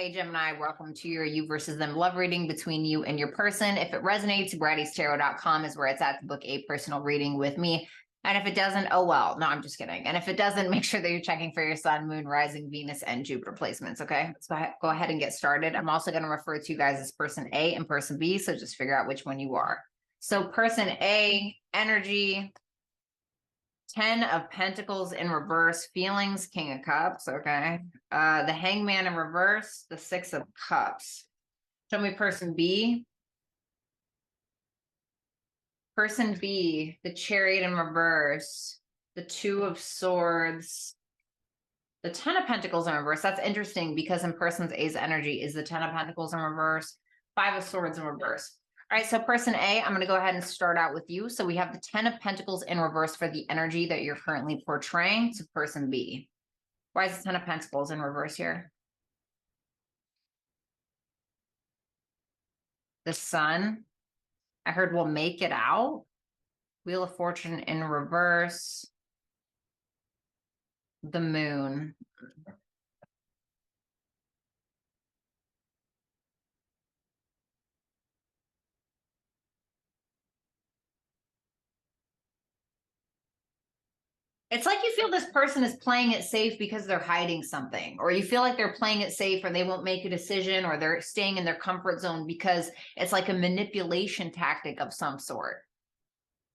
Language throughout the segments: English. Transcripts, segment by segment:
Hey Gemini, welcome to your you versus them love reading between you and your person. If it resonates, Bratty'sTarot.com is where it's at to book a personal reading with me. And if it doesn't, oh well. No, I'm just kidding. And if it doesn't, make sure that you're checking for your sun, moon, rising, Venus, and Jupiter placements. Okay, let's go ahead and get started. I'm also going to refer to you guys as person A and person B, so just figure out which one you are. So person A, energy, 10 of Pentacles in reverse, feelings, King of Cups, okay. The Hangman in reverse, the 6 of Cups. Show me person B. Person B, the Chariot in reverse, the 2 of Swords, the 10 of Pentacles in reverse. That's interesting because in person A's energy is the 10 of Pentacles in reverse, 5 of Swords in reverse. All right, so person A, I'm going to go ahead and start out with you. So we have the 10 of Pentacles in reverse for the energy that you're currently portraying to person B. Why is the 10 of Pentacles in reverse here? The Sun. I heard we'll make it out. Wheel of Fortune in reverse. The Moon. It's like you feel this person is playing it safe because they're hiding something, or you feel like they're playing it safe or they won't make a decision, or they're staying in their comfort zone because it's like a manipulation tactic of some sort.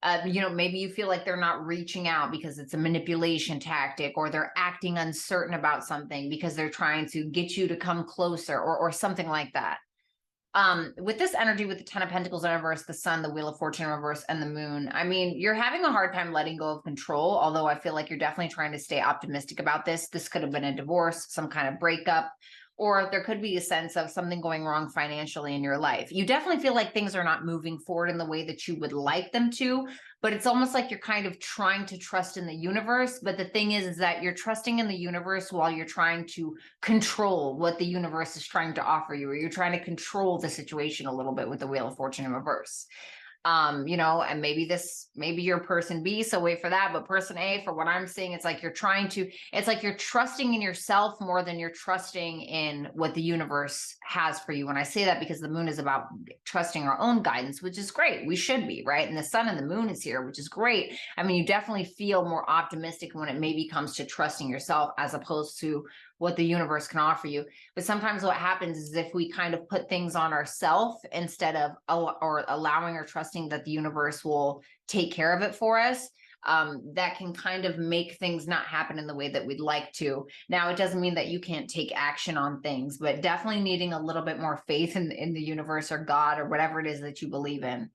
Maybe you feel like they're not reaching out because it's a manipulation tactic, or they're acting uncertain about something because they're trying to get you to come closer, or something like that. With this energy, with the 10 of Pentacles in reverse, the Sun, the Wheel of Fortune in reverse, and the Moon, I mean, you're having a hard time letting go of control, although I feel like you're definitely trying to stay optimistic about this. This could have been a divorce, some kind of breakup, or there could be a sense of something going wrong financially in your life. You definitely feel like things are not moving forward in the way that you would like them to, but it's almost like you're kind of trying to trust in the universe. But the thing is that you're trusting in the universe while you're trying to control what the universe is trying to offer you, or you're trying to control the situation a little bit with the Wheel of Fortune in reverse. And maybe you're person B, so wait for that. But person A, for what I'm seeing, it's like you're trusting in yourself more than you're trusting in what the universe has for you. And I say that because the Moon is about trusting our own guidance, which is great. We should be, right? And the Sun and the Moon is here, which is great. I mean, you definitely feel more optimistic when it maybe comes to trusting yourself as opposed to what the universe can offer you. But sometimes what happens is if we kind of put things on ourselves instead of allowing or trusting that the universe will take care of it for us, that can kind of make things not happen in the way that we'd like to. Now, it doesn't mean that you can't take action on things, but definitely needing a little bit more faith in the universe or God or whatever it is that you believe in.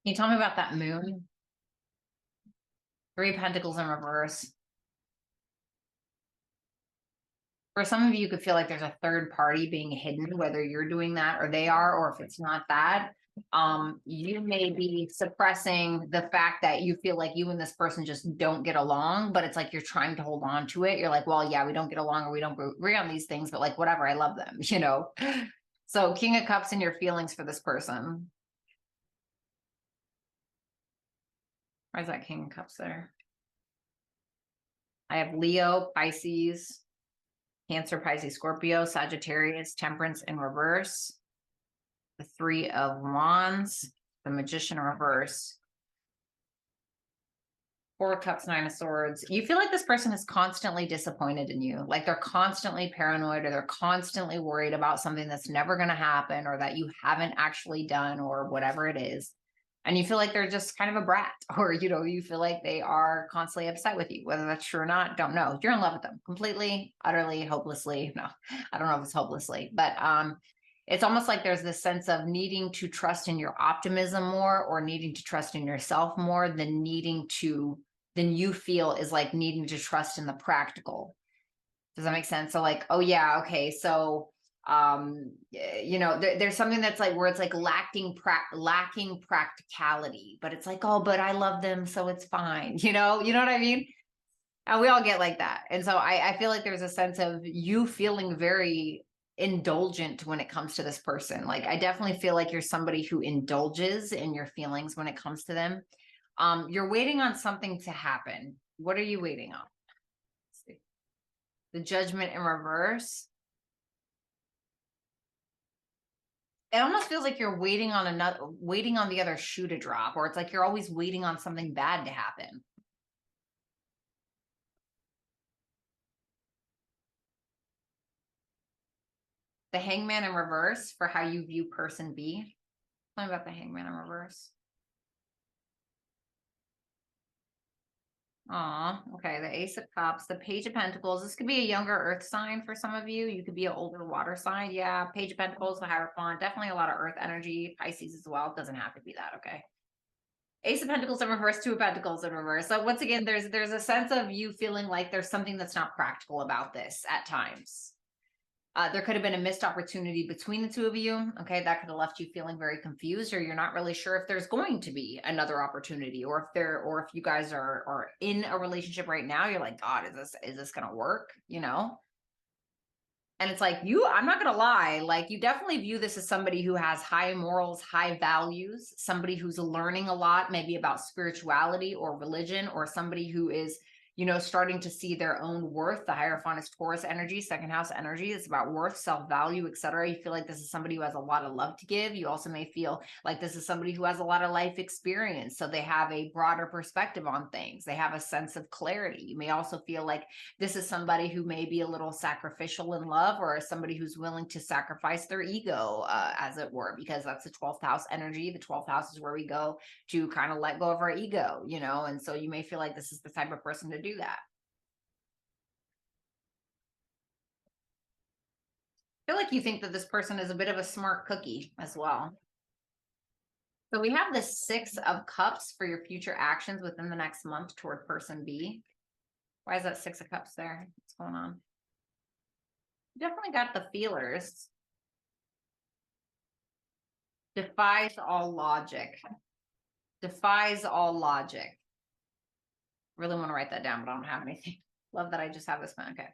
Can you tell me about that Moon? 3 of Pentacles in reverse. For some of you, could feel like there's a third party being hidden, whether you're doing that or they are, or if it's not that. You may be suppressing the fact that you feel like you and this person just don't get along, but it's like you're trying to hold on to it. You're like, well, yeah, we don't get along or we don't agree on these things, but like, whatever, I love them, So King of Cups and your feelings for this person. Why is that King of Cups there? I have Leo, Pisces, Cancer, Pisces, Scorpio, Sagittarius, Temperance in reverse, the 3 of Wands, the Magician in reverse, 4 of Cups, 9 of Swords. You feel like this person is constantly disappointed in you. Like they're constantly paranoid, or they're constantly worried about something that's never going to happen, or that you haven't actually done, or whatever it is. And you feel like they're just kind of a brat, or, you feel like they are constantly upset with you. Whether that's true or not, don't know. You're in love with them completely, utterly, hopelessly. No, I don't know if it's hopelessly, but it's almost like there's this sense of needing to trust in your optimism more, or needing to trust in yourself more than you feel is like needing to trust in the practical. Does that make sense? So like, oh yeah, okay, so there's something that's like where it's like lacking practicality, but it's like, oh, but I love them, so it's fine. You know what I mean? And we all get like that. And so I feel like there's a sense of you feeling very indulgent when it comes to this person. Like, I definitely feel like you're somebody who indulges in your feelings when it comes to them. You're waiting on something to happen. What are you waiting on? The Judgment in reverse. It almost feels like you're waiting on the other shoe to drop, or it's like you're always waiting on something bad to happen. The Hangman in reverse for how you view person B. Tell me about the Hangman in reverse. Aw, okay. The Ace of Cups, the Page of Pentacles. This could be a younger earth sign for some of you. You could be an older water sign. Yeah, Page of Pentacles, the Hierophant. Definitely a lot of earth energy. Pisces as well. It doesn't have to be that, okay? Ace of Pentacles in reverse, Two of Pentacles in reverse. So once again, there's a sense of you feeling like there's something that's not practical about this at times. There could have been a missed opportunity between the two of you. Okay, that could have left you feeling very confused, or you're not really sure if there's going to be another opportunity, or if you guys are in a relationship right now. You're like, God, is this gonna work? You know? And it's like I'm not gonna lie, like you definitely view this as somebody who has high morals, high values, somebody who's learning a lot, maybe about spirituality or religion, or somebody who is, starting to see their own worth. The Hierophant is Taurus energy, second house energy. It's about worth, self-value, etc. You feel like this is somebody who has a lot of love to give. You also may feel like this is somebody who has a lot of life experience. So they have a broader perspective on things. They have a sense of clarity. You may also feel like this is somebody who may be a little sacrificial in love, or somebody who's willing to sacrifice their ego, as it were, because that's the 12th house energy. The 12th house is where we go to kind of let go of our ego, and so you may feel like this is the type of person to do that. I feel like you think that this person is a bit of a smart cookie as well. So we have the Six of Cups for your future actions within the next month toward person B. Why is that Six of Cups there? What's going on? You definitely got the feelers. Defies all logic. Defies all logic. Really want to write that down, but I don't have anything. Love that I just have this one. Okay.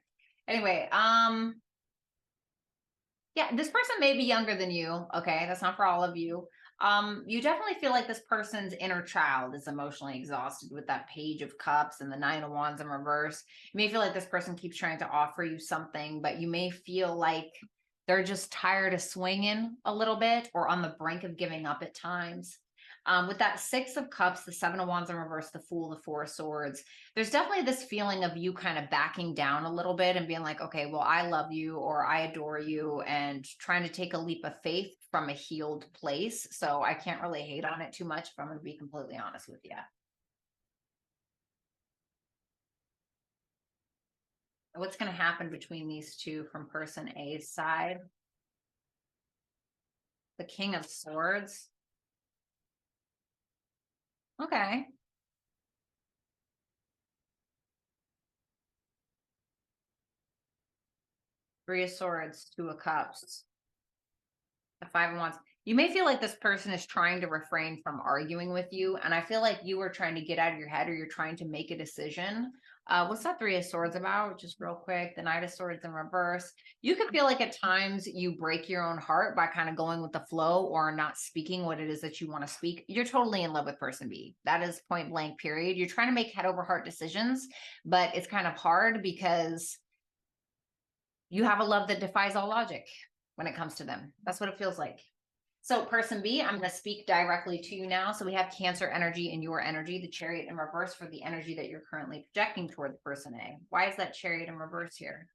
Anyway, yeah, this person may be younger than you. Okay, that's not for all of you. You definitely feel like this person's inner child is emotionally exhausted with that Page of Cups and the Nine of Wands in reverse. You may feel like this person keeps trying to offer you something, but you may feel like they're just tired of swinging a little bit, or on the brink of giving up at times. With that Six of Cups, the Seven of Wands in reverse, the Fool, the Four of Swords, there's definitely this feeling of you kind of backing down a little bit and being like, okay, well, I love you, or I adore you, and trying to take a leap of faith from a healed place. So I can't really hate on it too much, if I'm going to be completely honest with you. What's going to happen between these two from person A's side? The King of Swords. Okay. Three of Swords, Two of Cups, the Five of Wands. You may feel like this person is trying to refrain from arguing with you, and I feel like you are trying to get out of your head, or you're trying to make a decision. What's that Three of Swords about? Just real quick, the Knight of Swords in reverse. You can feel like at times you break your own heart by kind of going with the flow, or not speaking what it is that you want to speak. You're totally in love with person B. That is point blank, period. You're trying to make head over heart decisions, but it's kind of hard because you have a love that defies all logic when it comes to them. That's what it feels like. So person B, I'm going to speak directly to you now. So we have Cancer energy and your energy, the Chariot in reverse for the energy that you're currently projecting toward the person A. Why is that Chariot in reverse here?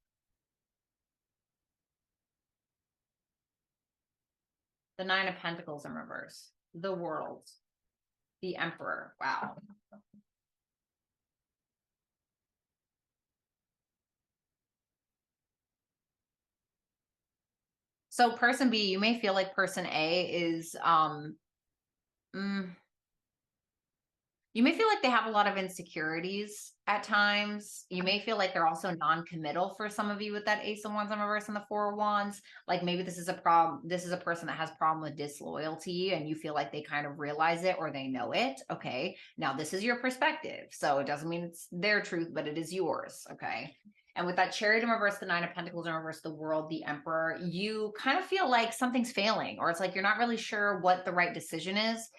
The Nine of Pentacles in reverse, the World, the Emperor. Wow. So person B, you may feel like person A is you may feel like they have a lot of insecurities at times. You may feel like they're also non-committal for some of you with that Ace of Wands in reverse and the Four of Wands. Like maybe this is a problem. This is a person that has problem with disloyalty, and you feel like they kind of realize it, or they know it. Okay. Now this is your perspective. So it doesn't mean it's their truth, but it is yours. Okay. And with that Chariot in reverse, the Nine of Pentacles in reverse, the World, the Emperor, you kind of feel like something's failing, or it's like you're not really sure what the right decision is.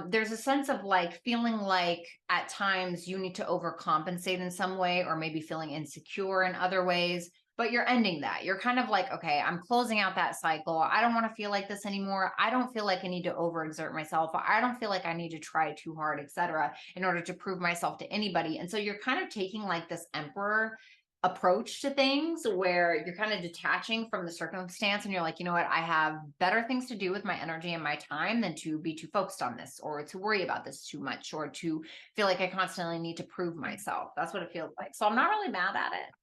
There's a sense of like feeling like at times you need to overcompensate in some way, or maybe feeling insecure in other ways, but you're ending that. You're kind of like, okay, I'm closing out that cycle. I don't want to feel like this anymore. I don't feel like I need to overexert myself. I don't feel like I need to try too hard, etc., in order to prove myself to anybody. And so you're kind of taking like this emperor approach to things where you're kind of detaching from the circumstance, and you're like, you know what, I have better things to do with my energy and my time than to be too focused on this, or to worry about this too much, or to feel like I constantly need to prove myself. That's what it feels like. So I'm not really mad at it.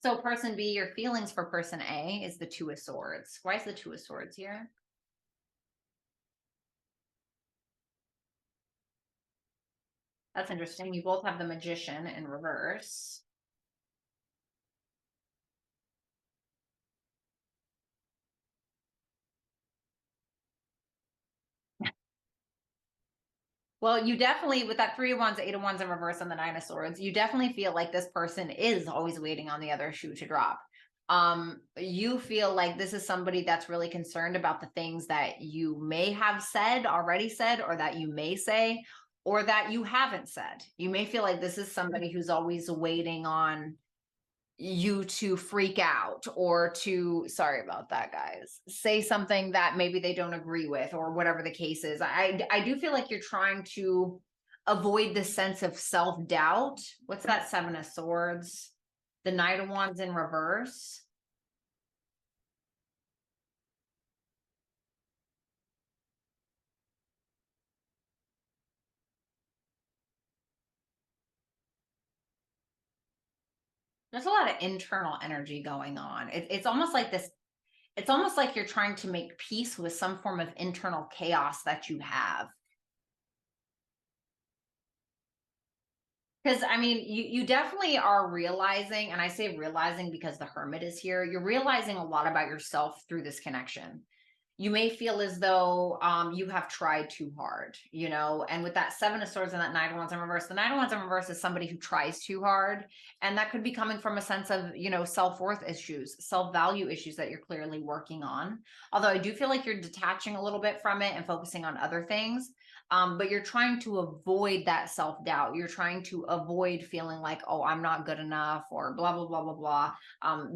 So person B, your feelings for person A is the Two of Swords. Why is the Two of Swords here? That's interesting. You both have the Magician in reverse. Well, you definitely, with that Three of Wands, Eight of Wands in reverse, and the Nine of Swords, you definitely feel like this person is always waiting on the other shoe to drop. You feel like this is somebody that's really concerned about the things that you may have said, already said, or that you may say, or that you haven't said. You may feel like this is somebody who's always waiting on you to freak out, or to, sorry about that, guys, say something that maybe they don't agree with, or whatever the case is. I do feel like you're trying to avoid the sense of self-doubt. What's that Seven of Swords? The Knight of Wands in reverse. There's a lot of internal energy going on. It's almost like this, it's almost like you're trying to make peace with some form of internal chaos that you have. Because I mean, you definitely are realizing, and I say realizing because the Hermit is here, you're realizing a lot about yourself through this connection. You may feel as though you have tried too hard, you know, and with that Seven of Swords and that Nine of Wands in reverse, the Nine of Wands in reverse is somebody who tries too hard. And that could be coming from a sense of, you know, self-worth issues, self-value issues that you're clearly working on. Although I do feel like you're detaching a little bit from it and focusing on other things. But you're trying to avoid that self-doubt. You're trying to avoid feeling like, oh, I'm not good enough, or blah, blah, blah, blah, blah.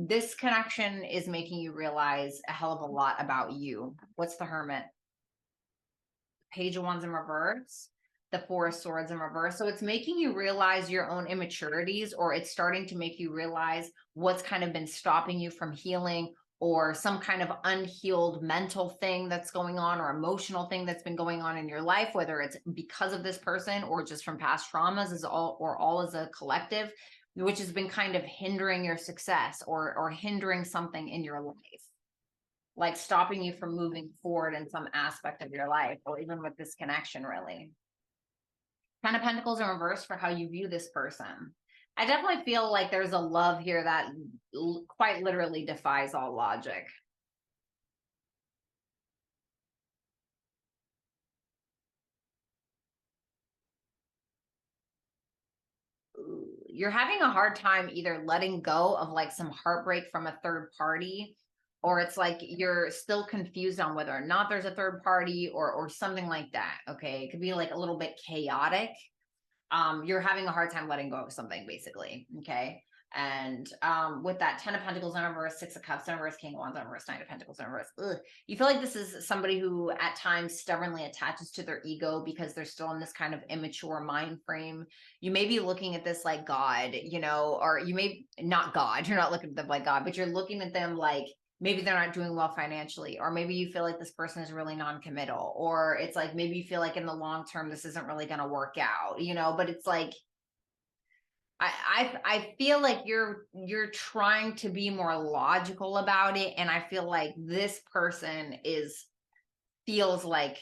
This connection is making you realize a hell of a lot about you. What's the Hermit? Page of Wands in reverse, the Four of Swords in reverse. So it's making you realize your own immaturities, or it's starting to make you realize what's kind of been stopping you from healing, or some kind of unhealed mental thing that's going on, or emotional thing that's been going on in your life, whether it's because of this person or just from past traumas, as all as a collective, which has been kind of hindering your success, or hindering something in your life, like stopping you from moving forward in some aspect of your life, or even with this connection, really. Ten of Pentacles in reverse for how you view this person. I definitely feel like there's a love here that quite literally defies all logic. You're having a hard time either letting go of like some heartbreak from a third party, or it's like you're still confused on whether or not there's a third party, or something like that. Okay, it could be like a little bit chaotic. You're having a hard time letting go of something, basically. Okay. And with that Ten of Pentacles in reverse, Six of Cups in reverse, King of Wands in reverse, Nine of Pentacles in reverse, you feel like this is somebody who at times stubbornly attaches to their ego because they're still in this kind of immature mind frame. You may be looking at this like God, you know, or you may not God, you're not looking at them like God, but you're looking at them like maybe they're not doing well financially, or maybe you feel like this person is really non-committal, or it's like maybe you feel like in the long term this isn't really going to work out, you know. But it's like I feel like you're trying to be more logical about it, and I feel like this person is feels like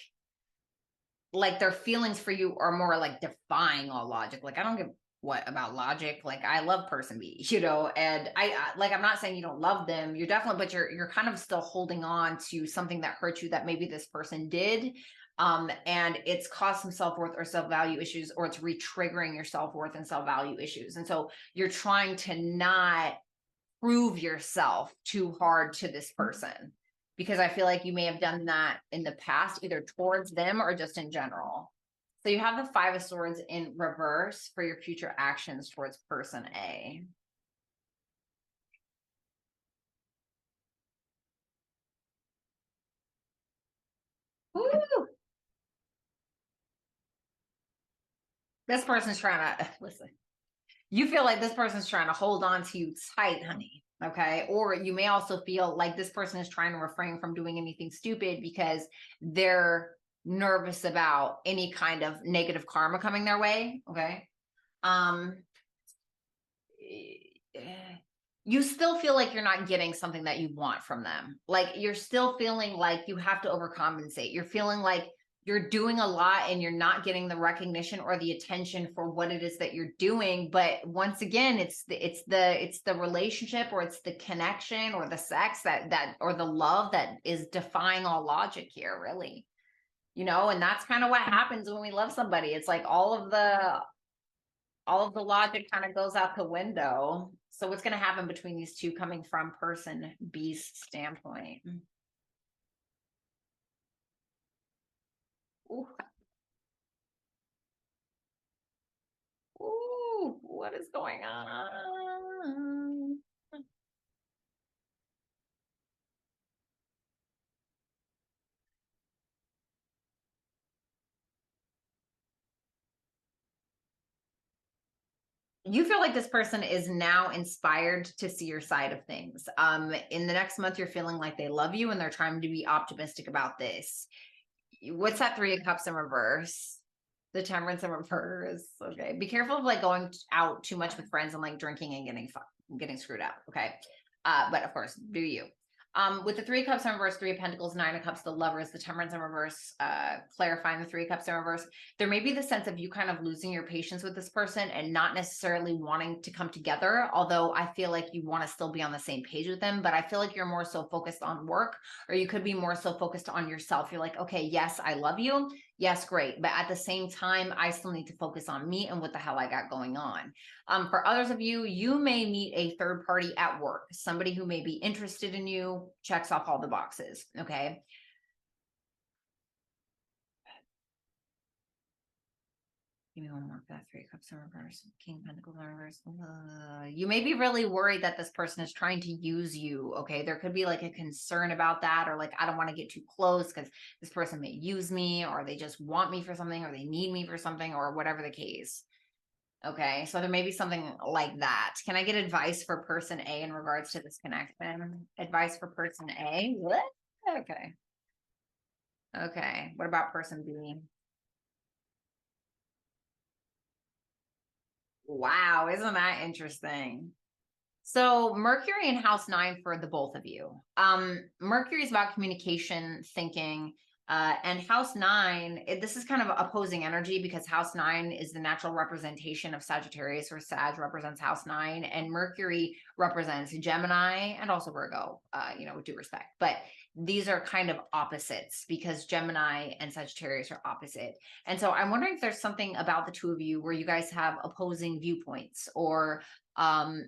their feelings for you are more like defying all logic. Like, I don't give what about logic. Like, I love person B, you know, and I like, I'm not saying you don't love them. You're definitely, but you're kind of still holding on to something that hurt you that maybe this person did. And it's caused some self-worth or self-value issues, or it's re-triggering your self-worth and self-value issues. And so you're trying to not prove yourself too hard to this person. because I feel like you may have done that in the past, either towards them or just in general. So you have the Five of Swords in reverse for your future actions towards person A. Woo! This person's trying to listen. You feel like this person's trying to hold on to you tight, honey. Okay. Or you may also feel like this person is trying to refrain from doing anything stupid because they're nervous about any kind of negative karma coming their way. Okay. Um, you still feel like you're not getting something that you want from them. Like you're still feeling like you have to overcompensate. You're feeling like you're doing a lot and you're not getting the recognition or the attention for what it is that you're doing. But once again, it's the relationship, or it's the connection, or the sex that or the love that is defying all logic here, really. And that's kind of what happens when we love somebody. It's like all of the logic kind of goes out the window. So what's going to happen between these two coming from person B's standpoint? Ooh. Ooh, what is going on? You feel like this person is now inspired to see your side of things. In the next month, you're feeling like they love you and they're trying to be optimistic about this. What's that Three of Cups in reverse? The Temperance in reverse. Okay. Be careful of like going out too much with friends and like drinking and getting screwed up. Okay. But of course, do you. With the Three of Cups in reverse, Three of Pentacles, Nine of Cups, the Lovers, the Temperance in reverse, clarifying the Three of Cups in reverse, there may be the sense of you kind of losing your patience with this person and not necessarily wanting to come together. Although I feel like you want to still be on the same page with them, but I feel like you're more so focused on work, or you could be more so focused on yourself. You're like, okay, yes, I love you. Yes, great. But at the same time, I still need to focus on me and what the hell I got going on. For others of you, you may meet a third party at work, somebody who may be interested in you, checks off all the boxes. Okay. Give me one more for that. Three of Cups in reverse, King of Pentacles in reverse. You may be really worried that this person is trying to use you. Okay. There could be like a concern about that, or like, I don't want to get too close because this person may use me, or they just want me for something, or they need me for something, or whatever the case. Okay, so there may be something like that. Can I get advice for person A in regards to this connection? Advice for person A? What? Okay. Okay. What about person B? Wow, isn't that interesting? So Mercury in house 9 for the both of you. Mercury is about communication, thinking, and house 9, this is kind of opposing energy because house 9 is the natural representation of Sagittarius, or Sag represents house 9, and Mercury represents Gemini and also Virgo, with due respect. But these are kind of opposites because Gemini and Sagittarius are opposite. And so I'm wondering if there's something about the two of you where you guys have opposing viewpoints, or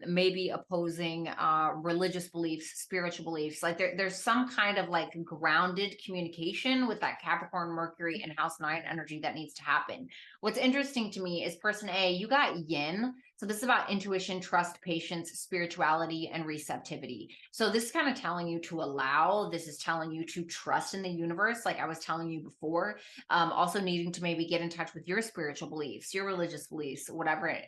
maybe opposing religious beliefs, spiritual beliefs. Like there's some kind of like grounded communication with that Capricorn, Mercury, and house 9 energy that needs to happen. What's interesting to me is person A, you got yin. So this is about intuition, trust, patience, spirituality, and receptivity. So this is kind of telling you to allow. This is telling you to trust in the universe, like I was telling you before. Also needing to maybe get in touch with your spiritual beliefs, your religious beliefs, whatever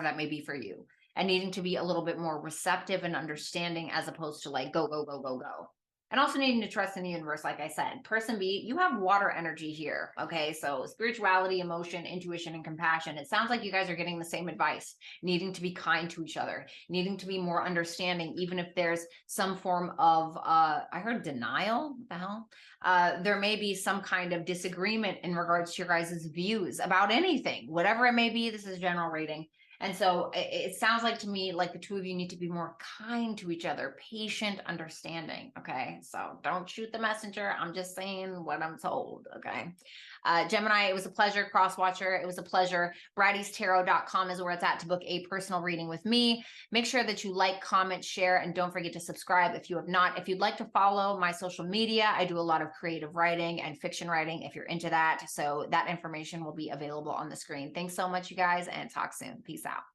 that may be for you, and needing to be a little bit more receptive and understanding, as opposed to like go, go, go, go, go. And also needing to trust in the universe. Like I said, person B, you have water energy here. Okay. So spirituality, emotion, intuition, and compassion. It sounds like you guys are getting the same advice, needing to be kind to each other, needing to be more understanding, even if there's some form of, I heard denial. What the hell? There may be some kind of disagreement in regards to your guys' views about anything, whatever it may be. This is general rating. And so it sounds like to me like the two of you need to be more kind to each other, patient, understanding. Okay. So don't shoot the messenger. I'm just saying what I'm told. Okay. Gemini, it was a pleasure. Crosswatcher, it was a pleasure. Bratty'sTarot.com is where it's at to book a personal reading with me. Make sure that you like, comment, share, and don't forget to subscribe if you have not. If you'd like to follow my social media, I do a lot of creative writing and fiction writing if you're into that. So that information will be available on the screen. Thanks so much, you guys, and talk soon. Peace out.